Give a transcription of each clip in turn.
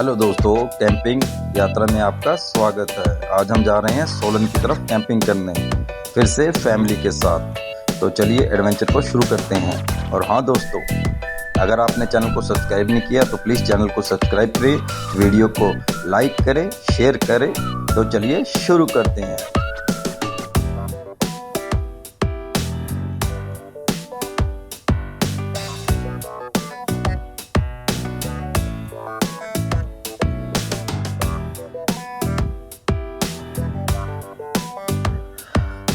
Hello दोस्तों, camping यात्रा में आपका स्वागत है। आज हम जा रहे हैं सोलन की तरफ कैंपिंग करने, फिर से फैमिली के साथ। तो चलिए एडवेंचर को शुरू करते हैं। और हाँ दोस्तों, अगर आपने चैनल को सब्सक्राइब नहीं किया तो प्लीज़ चैनल को सब्सक्राइब करें, वीडियो को लाइक करें, शेयर करें। तो चलिए शुरू करते हैं।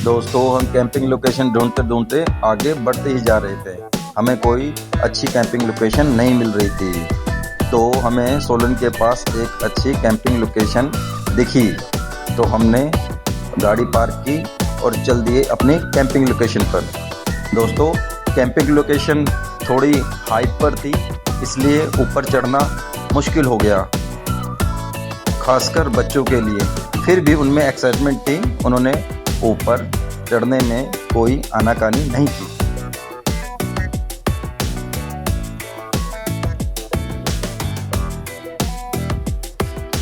दोस्तों, हम कैंपिंग लोकेशन ढूंढते ढूंढते आगे बढ़ते ही जा रहे थे। हमें कोई अच्छी कैंपिंग लोकेशन नहीं मिल रही थी, तो हमें सोलन के पास एक अच्छी कैंपिंग लोकेशन दिखी। तो हमने गाड़ी पार्क की और चल दिए अपनी कैंपिंग लोकेशन पर। दोस्तों, कैंपिंग लोकेशन थोड़ी हाइट पर थी, इसलिए ऊपर चढ़ना मुश्किल हो गया, खासकर बच्चों के लिए। फिर भी उनमें एक्साइटमेंट थी, उन्होंने ऊपर चढ़ने में कोई आनाकानी नहीं की।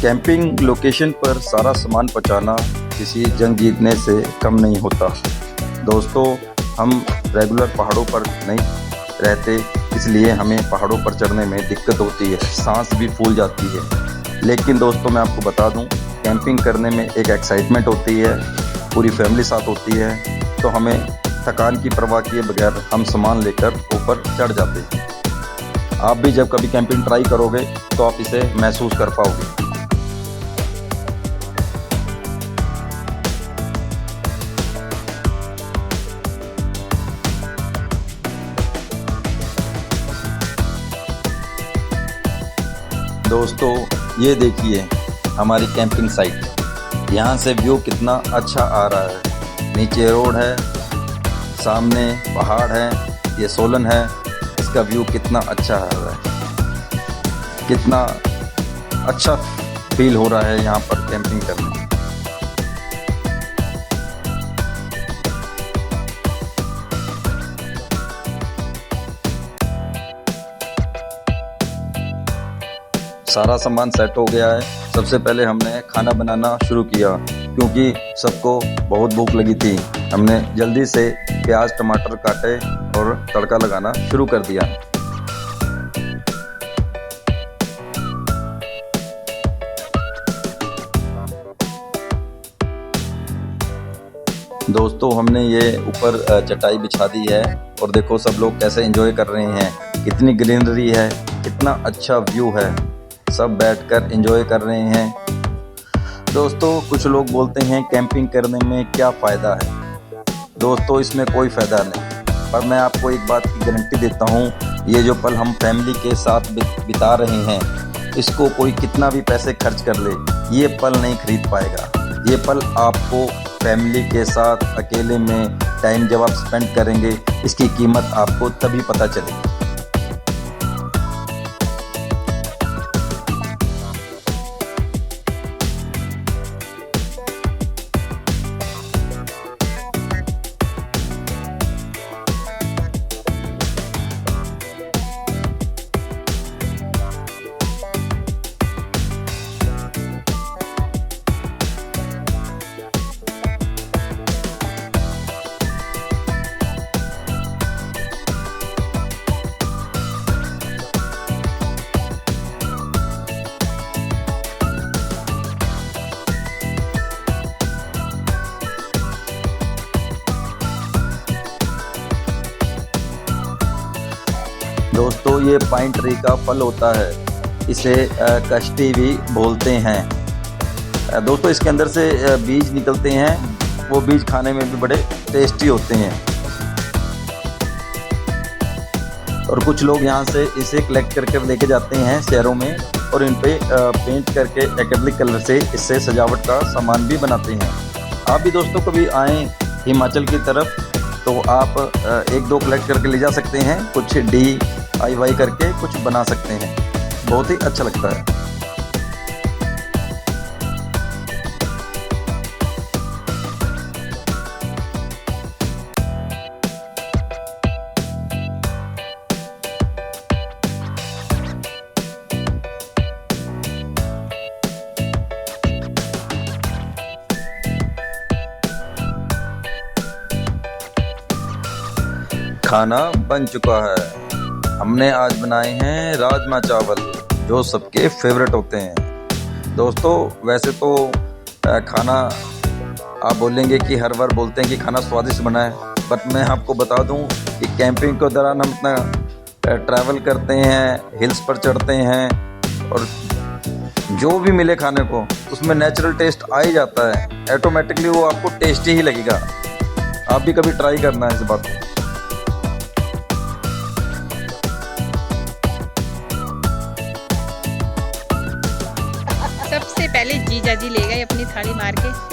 कैंपिंग लोकेशन पर सारा सामान पहुंचाना किसी जंग जीतने से कम नहीं होता। दोस्तों, हम रेगुलर पहाड़ों पर नहीं रहते, इसलिए हमें पहाड़ों पर चढ़ने में दिक्कत होती है, सांस भी फूल जाती है। लेकिन दोस्तों, मैं आपको बता दूं, कैंपिंग करने में एक एक्साइटमेंट होती है, पूरी फैमिली साथ होती है, तो हमें थकान की परवाह किए बगैर हम सामान लेकर ऊपर चढ़ जाते हैं। आप भी जब कभी कैंपिंग ट्राई करोगे तो आप इसे महसूस कर पाओगे। दोस्तों, ये देखिए हमारी कैंपिंग साइट। यहाँ से व्यू कितना अच्छा आ रहा है। नीचे रोड है, सामने पहाड़ है, ये सोलन है। इसका व्यू कितना अच्छा आ रहा है, कितना अच्छा फील हो रहा है यहाँ पर कैंपिंग करने। सारा सामान सेट हो गया है। सबसे पहले हमने खाना बनाना शुरू किया, क्योंकि सबको बहुत भूख लगी थी। हमने जल्दी से प्याज टमाटर काटे और तड़का लगाना शुरू कर दिया। दोस्तों, हमने ये ऊपर चटाई बिछा दी है और देखो सब लोग कैसे एंजॉय कर रहे हैं। कितनी ग्रीनरी है, कितना अच्छा व्यू है, सब बैठकर एंजॉय कर रहे हैं। दोस्तों, कुछ लोग बोलते हैं कैंपिंग करने में क्या फ़ायदा है। दोस्तों, इसमें कोई फ़ायदा नहीं, पर मैं आपको एक बात की गारंटी देता हूँ, ये जो पल हम फैमिली के साथ बिता रहे हैं, इसको कोई कितना भी पैसे खर्च कर ले, ये पल नहीं खरीद पाएगा। ये पल आपको फैमिली के साथ अकेले में टाइम जब आप स्पेंड करेंगे, इसकी कीमत आपको तभी पता चलेगी। दोस्तों, ये पाइन ट्री का फल होता है, इसे कष्टी भी बोलते हैं। दोस्तों, इसके अंदर से बीज निकलते हैं, वो बीज खाने में भी बड़े टेस्टी होते हैं। और कुछ लोग यहाँ से इसे कलेक्ट करके लेके जाते हैं शहरों में, और इन पे पेंट करके एक्रेलिक कलर से इससे सजावट का सामान भी बनाते हैं। आप भी दोस्तों कभी आएँ हिमाचल की तरफ तो आप एक दो कलेक्ट करके ले जा सकते हैं, कुछ DIY करके कुछ बना सकते हैं, बहुत ही अच्छा लगता है। खाना बन चुका है। हमने आज बनाए हैं राजमा चावल, जो सबके फेवरेट होते हैं। दोस्तों वैसे तो खाना आप बोलेंगे कि हर बार बोलते हैं कि खाना स्वादिष्ट बना है, बट मैं आपको बता दूं कि कैंपिंग के दौरान हम इतना ट्रैवल करते हैं, हिल्स पर चढ़ते हैं और जो भी मिले खाने को उसमें नेचुरल टेस्ट आ ही जाता है। ऑटोमेटिकली वो आपको टेस्टी ही लगेगा। आप भी कभी ट्राई करना है इस बात को। सबसे पहले जीजा जी ले गए अपनी थाली मार के।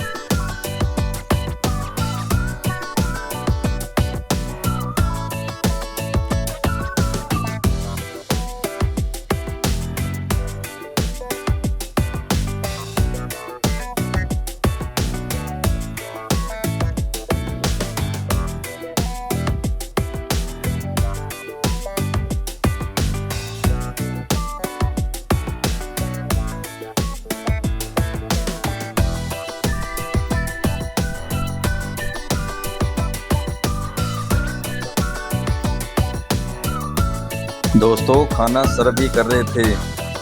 दोस्तों खाना सर्व भी कर रहे थे,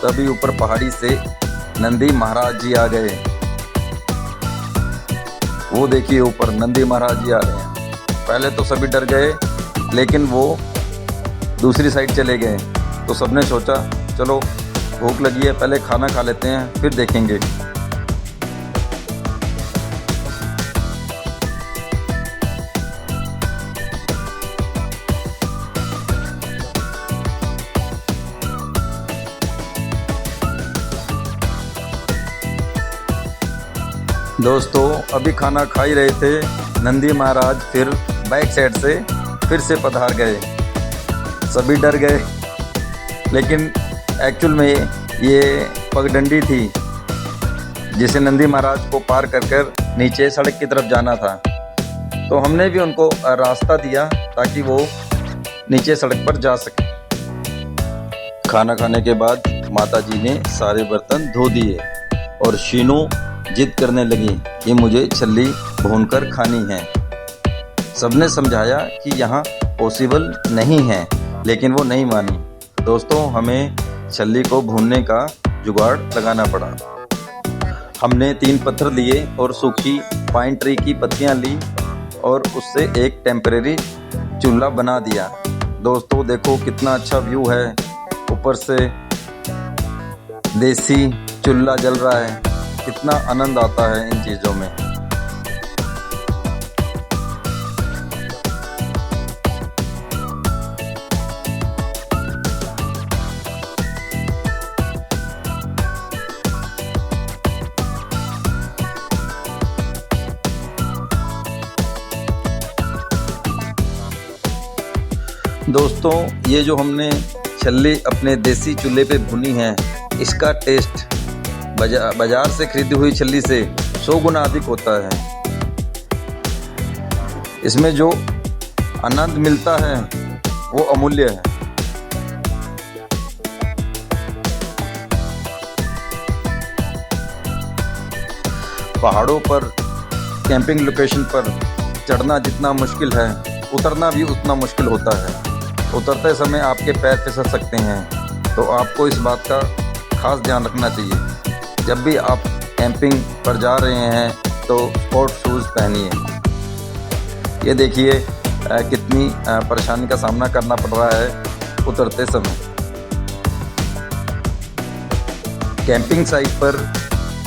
तभी ऊपर पहाड़ी से नंदी महाराज जी आ गए। वो देखिए ऊपर नंदी महाराज जी आ रहे हैं। पहले तो सभी डर गए, लेकिन वो दूसरी साइड चले गए। तो सबने सोचा चलो भूख लगी है, पहले खाना खा लेते हैं फिर देखेंगे। दोस्तों अभी खाना खा ही रहे थे, नंदी महाराज फिर बैक साइड से फिर से पधार गए। सभी डर गए, लेकिन एक्चुअल में ये पगडंडी थी जिसे नंदी महाराज को पार कर कर नीचे सड़क की तरफ जाना था। तो हमने भी उनको रास्ता दिया ताकि वो नीचे सड़क पर जा सके। खाना खाने के बाद माता जी ने सारे बर्तन धो दिए और शीनू जिद करने लगी कि मुझे छल्ली भूनकर खानी है। सबने समझाया कि यहाँ पॉसिबल नहीं है, लेकिन वो नहीं मानी। दोस्तों हमें छल्ली को भूनने का जुगाड़ लगाना पड़ा। हमने 3 पत्थर लिए और सूखी पाइन ट्री की पत्तियाँ ली और उससे एक टेम्परेरी चूल्हा बना दिया। दोस्तों देखो कितना अच्छा व्यू है, ऊपर से देसी चूल्हा जल रहा है। कितना आनंद आता है इन चीज़ों में। दोस्तों ये जो हमने छल्ली अपने देसी चूल्हे पे भुनी है, इसका टेस्ट बाजार से खरीदी हुई छल्ली से 100 गुना अधिक होता है। इसमें जो आनंद मिलता है वो अमूल्य है। पहाड़ों पर कैंपिंग लोकेशन पर चढ़ना जितना मुश्किल है, उतरना भी उतना मुश्किल होता है। उतरते समय आपके पैर फिसल सकते हैं, तो आपको इस बात का खास ध्यान रखना चाहिए। जब भी आप कैंपिंग पर जा रहे हैं तो स्पोर्ट शूज़ पहनिए। ये देखिए कितनी परेशानी का सामना करना पड़ रहा है उतरते समय। कैंपिंग साइट पर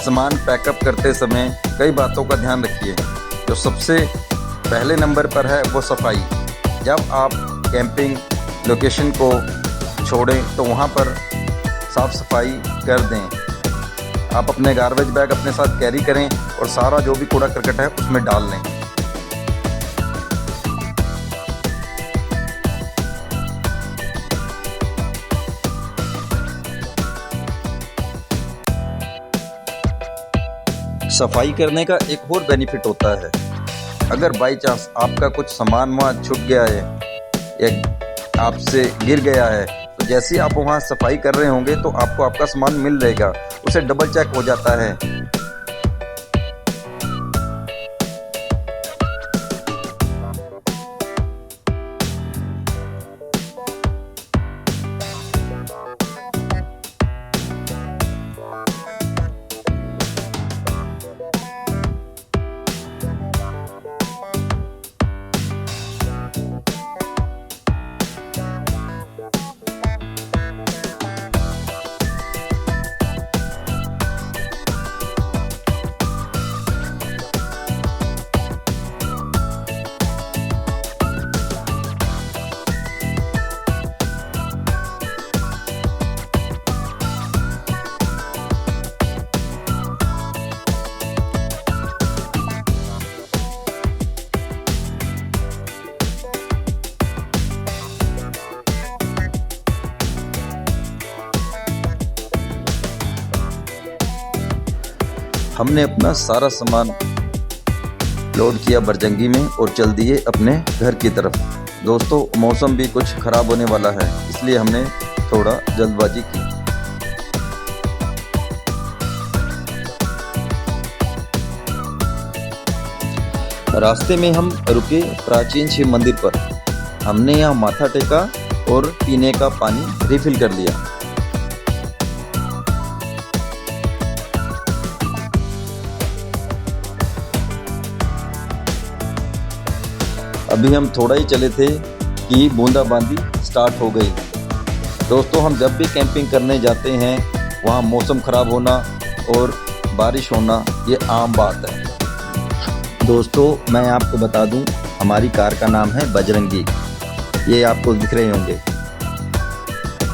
सामान पैकअप करते समय कई बातों का ध्यान रखिए। जो सबसे पहले नंबर पर है वो सफाई। जब आप कैंपिंग लोकेशन को छोड़ें तो वहाँ पर साफ़ सफाई कर दें। आप अपने गार्बेज बैग अपने साथ कैरी करें और सारा जो भी कूड़ा करकट है उसमें डाल लें। सफाई करने का एक और बेनिफिट होता है। अगर बाई चांस आपका कुछ सामान वहाँ छूट गया है या आपसे गिर गया है, तो जैसे ही आप वहाँ सफाई कर रहे होंगे तो आपको आपका सामान मिल जाएगा, उसे डबल चेक हो जाता है। हमने अपना सारा सामान लोड किया बरजंगी में और चल दिए अपने घर की तरफ। दोस्तों मौसम भी कुछ ख़राब होने वाला है, इसलिए हमने थोड़ा जल्दबाजी की। रास्ते में हम रुके प्राचीन शिव मंदिर पर। हमने यहाँ माथा टेका और पीने का पानी रिफिल कर लिया। अभी हम थोड़ा ही चले थे कि बूंदाबांदी स्टार्ट हो गई। दोस्तों हम जब भी कैंपिंग करने जाते हैं वहाँ मौसम ख़राब होना और बारिश होना ये आम बात है। दोस्तों मैं आपको बता दूं, हमारी कार का नाम है बजरंगी। ये आपको दिख रहे होंगे।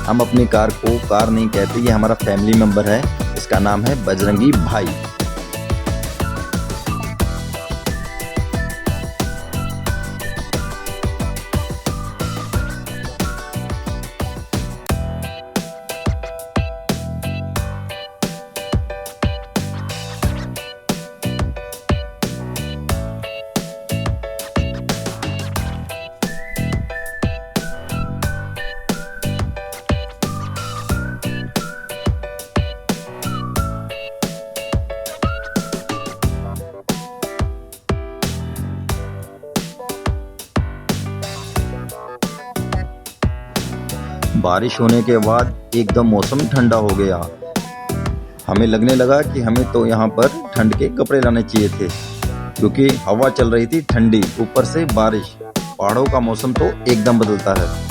हम अपनी कार को कार नहीं कहते, ये हमारा फैमिली मेम्बर है, इसका नाम है बजरंगी भाई। बारिश होने के बाद एकदम मौसम ठंडा हो गया। हमें लगने लगा कि हमें तो यहाँ पर ठंड के कपड़े लाने चाहिए थे, क्योंकि हवा चल रही थी ठंडी, ऊपर से बारिश। पहाड़ों का मौसम तो एकदम बदलता है।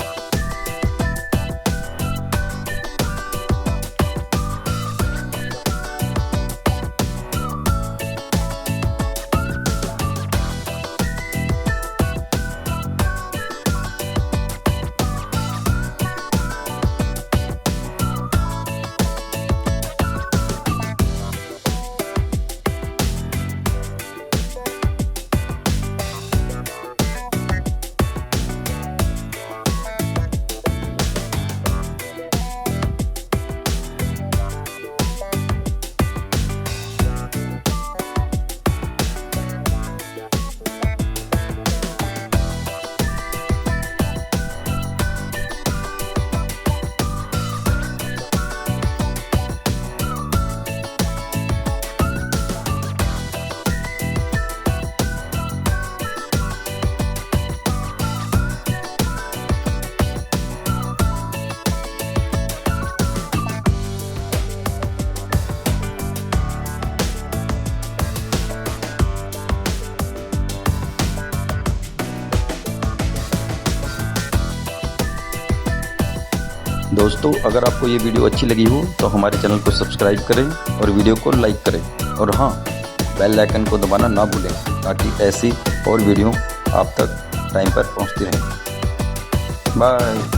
दोस्तों अगर आपको ये वीडियो अच्छी लगी हो तो हमारे चैनल को सब्सक्राइब करें और वीडियो को लाइक करें, और हाँ बेल आइकन को दबाना ना भूलें, ताकि ऐसी और वीडियो आप तक टाइम पर पहुंचती रहें। बाय।